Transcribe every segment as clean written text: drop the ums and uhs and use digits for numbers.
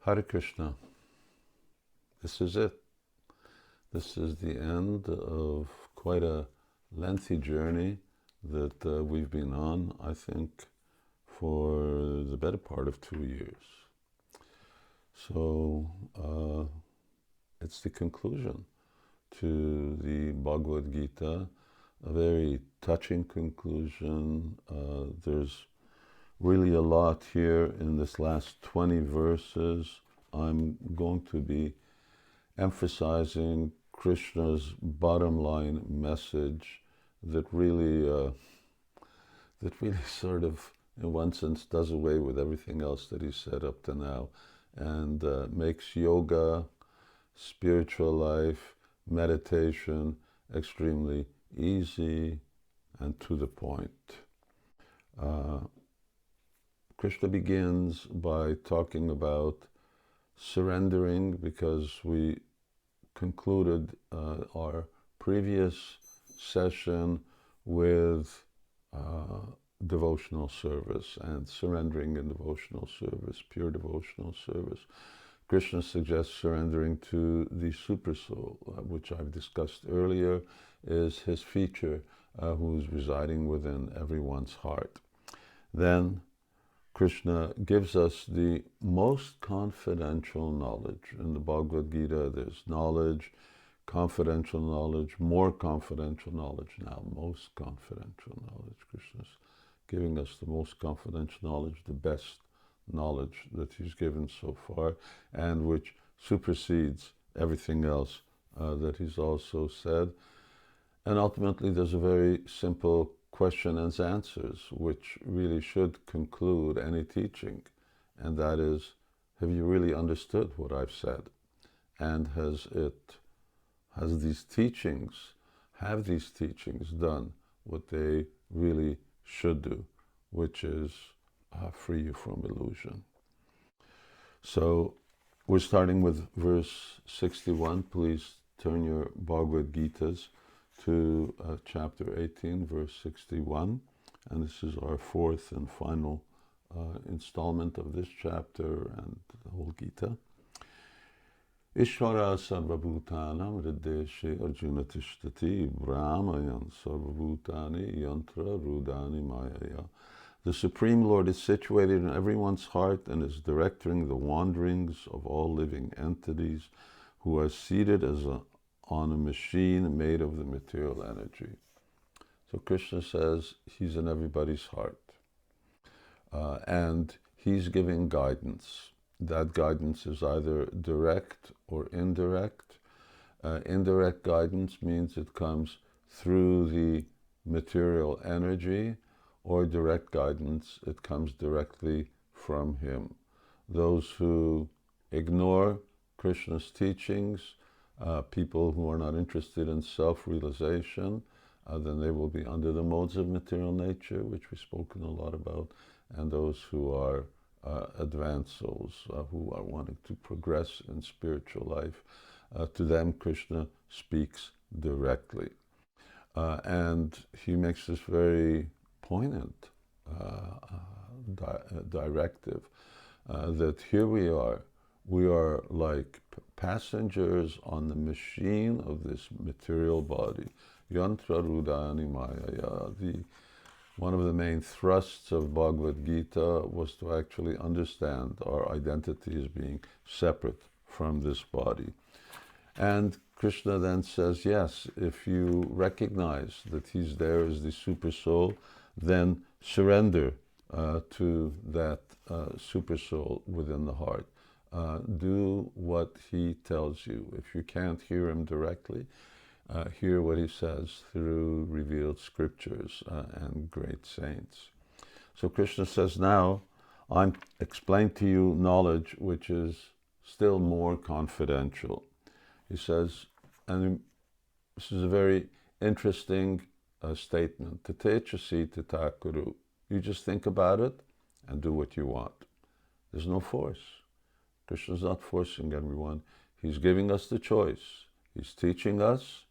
Hare Krishna. This is it. This is the end of quite a lengthy journey that we've been on, I think, for the better part of 2 years. So it's the conclusion to the Bhagavad Gita, a very touching conclusion. There's really a lot here in this last 20 verses. I'm going to be emphasizing Krishna's bottom line message that really sort of, in one sense, does away with everything else that he said up to now, and makes yoga, spiritual life, meditation extremely easy and to the point. Krishna begins by talking about surrendering, because we concluded our previous session with devotional service and surrendering in devotional service, pure devotional service. Krishna suggests surrendering to the Supersoul, which I've discussed earlier, is his feature, who's residing within everyone's heart. Then Krishna gives us the most confidential knowledge. In the Bhagavad Gita, there's knowledge, confidential knowledge, more confidential knowledge now, most confidential knowledge. Krishna's giving us the most confidential knowledge, the best knowledge that he's given so far, and which supersedes everything else that he's also said. And ultimately, there's a very simple question and answers, which really should conclude any teaching, and that is, have you really understood what I've said? And have these teachings done what they really should do, which is free you from illusion? So we're starting with verse 61. Please turn your Bhagavad Gitas to chapter 18, verse 61, and this is our fourth and final installment of this chapter and the whole Gita. Ishvara sarvabhutanam hrideshe Arjuna tishtati brahmayan sarvabhutani yantra rudani mayaya. The Supreme Lord is situated in everyone's heart and is directing the wanderings of all living entities who are seated on a machine made of the material energy. So Krishna says he's in everybody's heart, and he's giving guidance. That guidance is either direct or indirect. Indirect guidance means it comes through the material energy, or direct guidance, it comes directly from him. Those who ignore Krishna's teachings, people who are not interested in self-realization, then they will be under the modes of material nature, which we've spoken a lot about, and those who are advanced souls, who are wanting to progress in spiritual life, to them Krishna speaks directly. And he makes this very poignant directive, that here we are like passengers on the machine of this material body. Yantra rudani mayaya. One of the main thrusts of Bhagavad Gita was to actually understand our identity as being separate from this body. And Krishna then says, yes, if you recognize that he's there as the super soul, then surrender to that super soul within the heart. Do what he tells you. If you can't hear him directly, hear what he says through revealed scriptures and great saints. So Krishna says, now I'm explaining to you knowledge which is still more confidential. He says, and this is a very interesting statement, Tatechasi tatakuru. You just think about it and do what you want. There's no force. Krishna's not forcing everyone. He's giving us the choice. He's teaching us,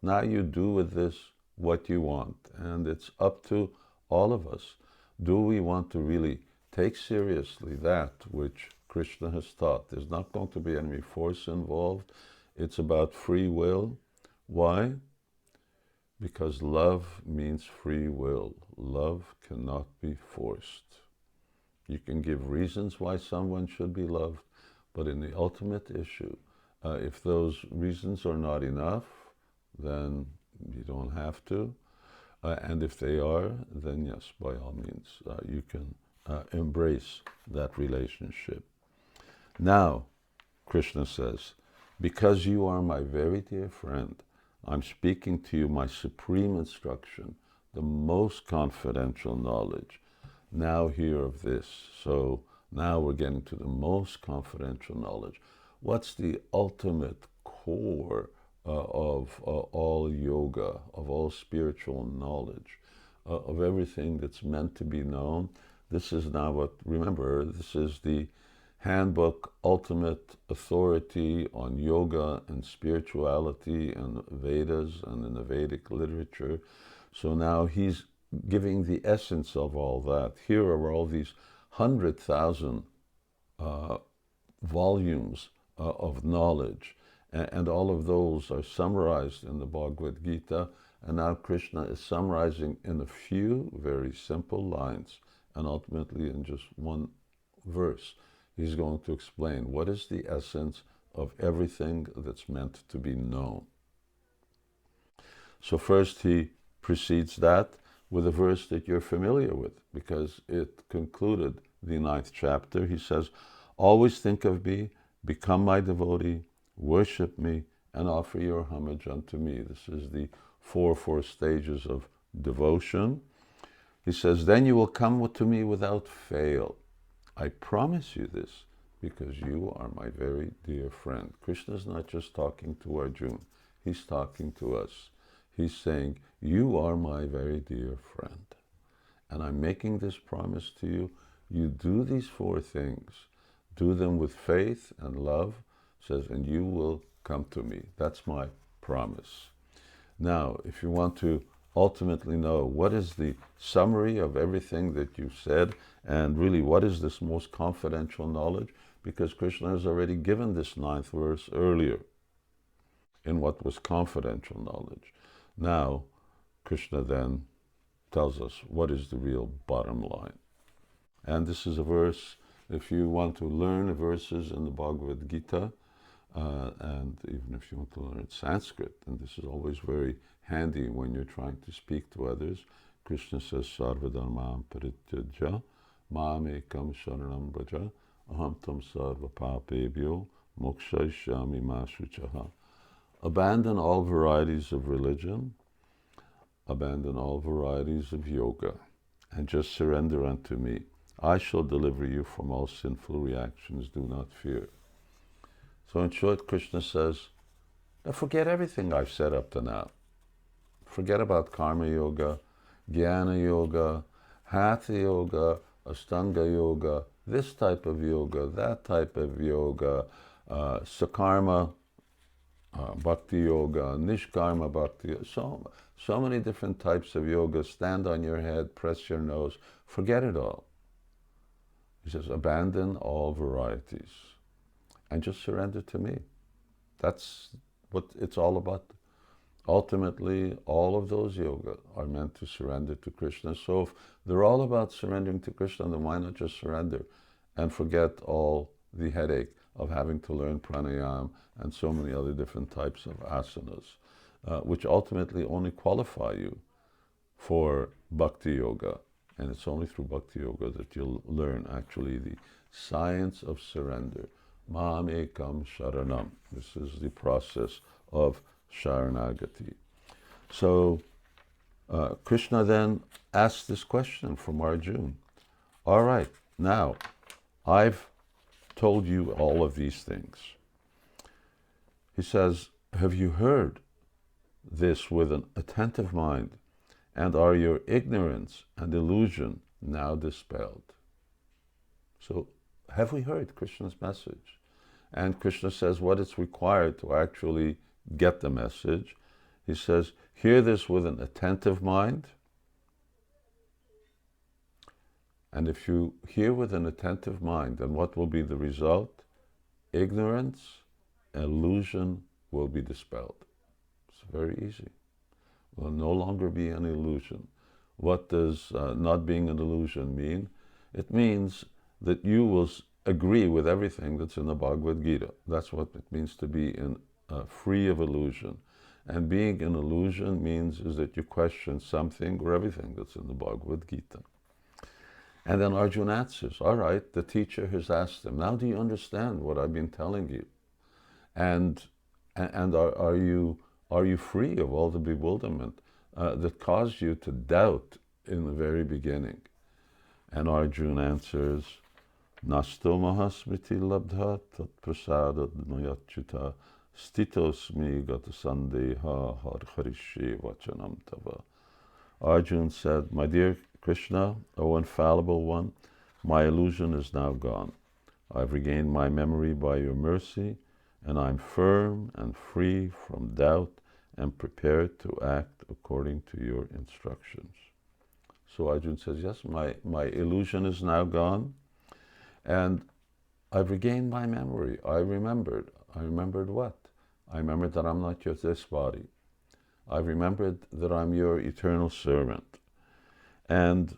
now you do with this what you want. And it's up to all of us. Do we want to really take seriously that which Krishna has taught. There's not going to be any force involved. It's about free will. Why? Because love means free will. Love cannot be forced. You can give reasons why someone should be loved, but in the ultimate issue, if those reasons are not enough, then you don't have to. And if they are, then yes, by all means, you can embrace that relationship. Now, Krishna says, because you are my very dear friend, I'm speaking to you my supreme instruction, the most confidential knowledge. Now hear of this. So now we're getting to the most confidential knowledge. What's the ultimate core of all yoga, of all spiritual knowledge, of everything that's meant to be known? This is now what, remember, this is the handbook, ultimate authority on yoga and spirituality and Vedas and in the Vedic literature. So now he's giving the essence of all that. Here are all these 100,000 volumes of knowledge, and all of those are summarized in the Bhagavad Gita, and now Krishna is summarizing in a few very simple lines, and ultimately in just one verse. He's going to explain what is the essence of everything that's meant to be known. So first he precedes that with a verse that you're familiar with, because it concluded the 9th chapter. He says, always think of me, become my devotee, worship me, and offer your homage unto me. This is the four stages of devotion. He says, then you will come to me without fail. I promise you this, because you are my very dear friend. Krishna is not just talking to Arjuna. He's talking to us. He's saying, you are my very dear friend. And I'm making this promise to you. You do these 4 things. Do them with faith and love, says, and you will come to me. That's my promise. Now, if you want to ultimately know what is the summary of everything that you've said, and really what is this most confidential knowledge, because Krishna has already given this 9th verse earlier in what was confidential knowledge. Now, Krishna then tells us what is the real bottom line. And this is a verse, if you want to learn verses in the Bhagavad Gita, and even if you want to learn Sanskrit, and this is always very handy when you're trying to speak to others, Krishna says, Sarvadharmam Parityajya, Mam Ekam Sharanam Braja, Aham Tam Sarva Papebhyo, Mokshayishyami Ma Shuchaha. Abandon all varieties of religion, abandon all varieties of yoga, and just surrender unto me. I shall deliver you from all sinful reactions, do not fear. So in short, Krishna says, now forget everything I've said up to now. Forget about karma yoga, jnana yoga, hatha yoga, ashtanga yoga, this type of yoga, that type of yoga, sakarma bhakti yoga, nishkarma bhakti yoga, so many different types of yoga. Stand on your head, press your nose, forget it all. He says, abandon all varieties and just surrender to me. That's what it's all about. Ultimately, all of those yoga are meant to surrender to Krishna. So if they're all about surrendering to Krishna, then why not just surrender and forget all the headache of having to learn pranayama and so many other different types of asanas, which ultimately only qualify you for bhakti yoga. And it's only through bhakti yoga that you'll learn actually the science of surrender. Mam ekam sharanam. This is the process of sharanagati. So Krishna then asks this question from Arjuna. All right, now I've told you all of these things. He says, have you heard this with an attentive mind? And are your ignorance and illusion now dispelled? So have we heard Krishna's message? And Krishna says what it's required to actually get the message. He says, hear this with an attentive mind And if you hear with an attentive mind, then what will be the result? Ignorance, illusion will be dispelled. It's very easy. It will no longer be an illusion. What does not being an illusion mean? It means that you will agree with everything that's in the Bhagavad Gita. That's what it means to be free of illusion. And being an illusion means is that you question something or everything that's in the Bhagavad Gita. And then Arjuna answers, all right, the teacher has asked him, now do you understand what I've been telling you? And are you free of all the bewilderment that caused you to doubt in the very beginning? And Arjuna answers, Nasto mahasmriti labdha tat prasada mayachyuta stitosmi gata sandeha har harishe vachanam tava. Arjuna said, my dear Krishna, O infallible one, my illusion is now gone. I've regained my memory by your mercy, and I'm firm and free from doubt and prepared to act according to your instructions. So Arjuna says, yes, my illusion is now gone, and I've regained my memory. I remembered. I remembered what? I remembered that I'm not just this body. I remembered that I'm your eternal servant. And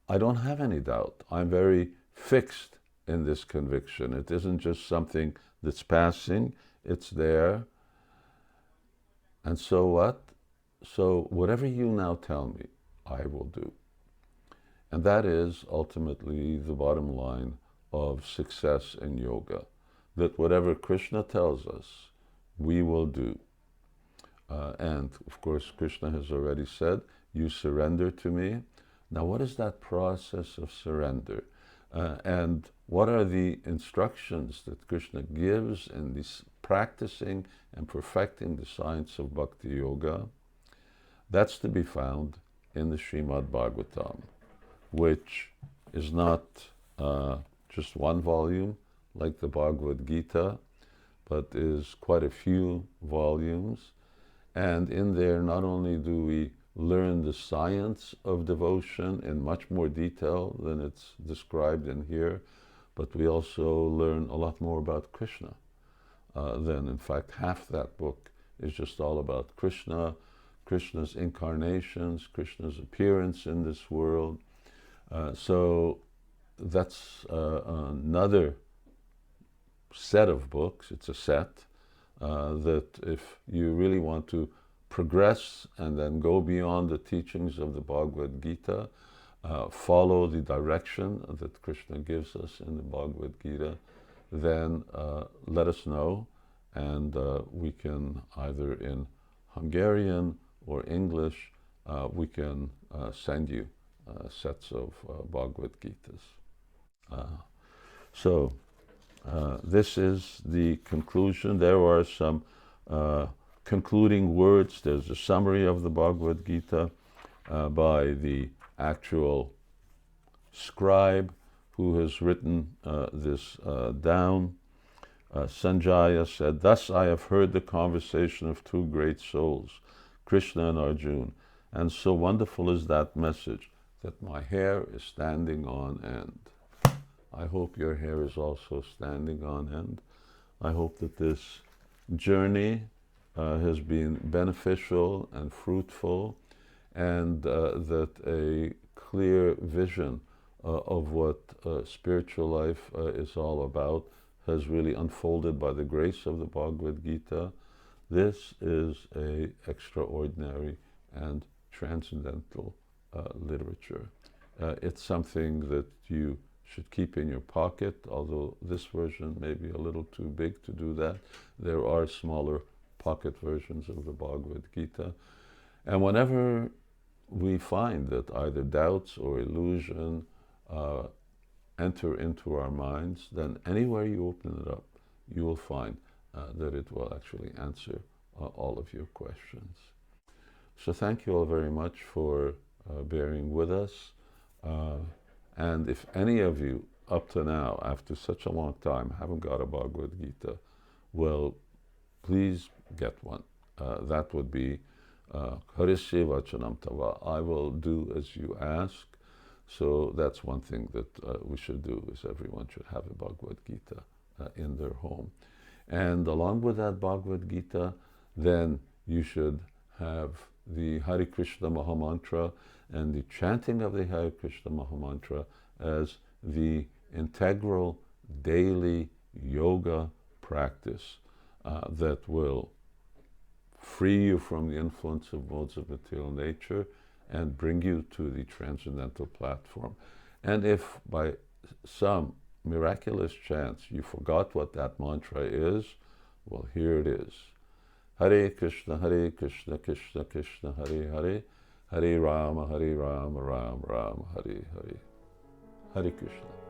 I don't have any doubt. I'm very fixed in this conviction. It isn't just something that's passing, it's there. And so what? So whatever you now tell me, I will do. And that is ultimately the bottom line of success in yoga, that whatever Krishna tells us, we will do. And of course, Krishna has already said, you surrender to me. Now, what is that process of surrender? And what are the instructions that Krishna gives in this practicing and perfecting the science of Bhakti Yoga? That's to be found in the Srimad Bhagavatam, which is not just one volume like the Bhagavad Gita, but is quite a few volumes. And in there, not only do we learn the science of devotion in much more detail than it's described in here, but we also learn a lot more about Krishna. Then, in fact, half that book is just all about Krishna, Krishna's incarnations, Krishna's appearance in this world. So that's another set of books. It's a set that if you really want to progress and then go beyond the teachings of the Bhagavad Gita, follow the direction that Krishna gives us in the Bhagavad Gita, then let us know, and we can either in Hungarian or English, we can send you sets of Bhagavad Gitas. So this is the conclusion. There are some concluding words. There's a summary of the Bhagavad Gita by the actual scribe who has written this down. Sanjaya said, thus I have heard the conversation of two great souls, Krishna and Arjuna, and so wonderful is that message that my hair is standing on end. I hope your hair is also standing on end. I hope that this journey has been beneficial and fruitful, and that a clear vision of what spiritual life is all about has really unfolded by the grace of the Bhagavad Gita. This is an extraordinary and transcendental literature. It's something that you should keep in your pocket, although this version may be a little too big to do that. There are smaller pocket versions of the Bhagavad Gita. And whenever we find that either doubts or illusion enter into our minds, then anywhere you open it up, you will find that it will actually answer all of your questions. So thank you all very much for bearing with us. And if any of you, up to now, after such a long time, haven't got a Bhagavad Gita, well, please get one. That would be Harishe Vachanam Tava. I will do as you ask. So that's one thing that we should do, is everyone should have a Bhagavad Gita in their home. And along with that Bhagavad Gita, then you should have the Hare Krishna Mahamantra and the chanting of the Hare Krishna Mahamantra as the integral daily yoga practice that will free you from the influence of modes of material nature and bring you to the transcendental platform. And if by some miraculous chance you forgot what that mantra is, well, here it is. Hare Krishna, Krishna Krishna, Hare Hare, Hare Rama, Rama Rama, Hare Hare. Hare Krishna.